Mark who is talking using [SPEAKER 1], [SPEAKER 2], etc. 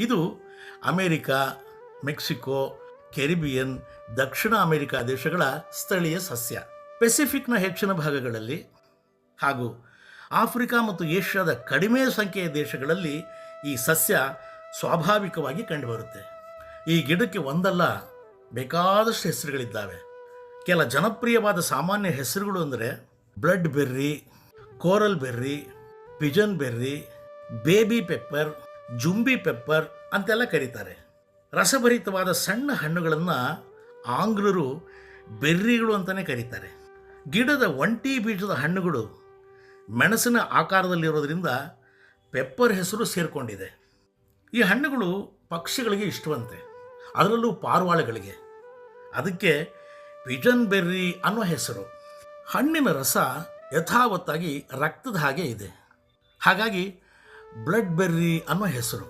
[SPEAKER 1] ಇದು America, Mexico, Caribbean, ದಕ್ಷಿಣ America ದೇಶಗಳ ಸ್ಥಳೀಯ ಸಸ್ಯ. ಪೆಸಿಫಿಕ್ನ ಹೆಚ್ಚಿನ ಭಾಗಗಳಲ್ಲಿ ಹಾಗೂ ಆಫ್ರಿಕಾ ಮತ್ತು ಏಷ್ಯಾದ ಕಡಿಮೆ ಸಂಖ್ಯೆಯ ದೇಶಗಳಲ್ಲಿ ಈ ಸಸ್ಯ ಸ್ವಾಭಾವಿಕವಾಗಿ ಕಂಡುಬರುತ್ತೆ. ಈ ಗಿಡಕ್ಕೆ ಒಂದಲ್ಲ ಬೇಕಾದಷ್ಟು ಹೆಸರುಗಳಿದ್ದಾವೆ. ಕೆಲ ಜನಪ್ರಿಯವಾದ ಸಾಮಾನ್ಯ ಹೆಸರುಗಳು ಅಂದರೆ blood berry, coral berry, pigeon berry, baby pepper, ಜುಂಬಿ ಪೆಪ್ಪರ್ ಅಂತೆಲ್ಲ ಕರೀತಾರೆ. ರಸಭರಿತವಾದ ಸಣ್ಣ ಹಣ್ಣುಗಳನ್ನು ಆಂಗ್ಲರು ಬೆರ್ರಿಗಳು ಅಂತಲೇ ಕರೀತಾರೆ. ಗಿಡದ ಒಂಟಿ ಬೀಜದ ಹಣ್ಣುಗಳು ಮೆಣಸಿನ ಆಕಾರದಲ್ಲಿರೋದ್ರಿಂದ ಪೆಪ್ಪರ್ ಹೆಸರು ಸೇರಿಕೊಂಡಿದೆ. ಈ ಹಣ್ಣುಗಳು ಪಕ್ಷಿಗಳಿಗೆ ಇಷ್ಟವಂತೆ, ಅದರಲ್ಲೂ ಪಾರಿವಾಳಗಳಿಗೆ. ಅದಕ್ಕೆ ಪಿಜನ್ ಬೆರ್ರಿ ಅನ್ನೋ ಹೆಸರು. ಹಣ್ಣಿನ ರಸ ಯಥಾವತ್ತಾಗಿ ರಕ್ತದ ಹಾಗೆ ಇದೆ, ಹಾಗಾಗಿ ಬ್ಲಡ್ ಬೆರ್ರಿ ಅನ್ನೋ ಹೆಸರು.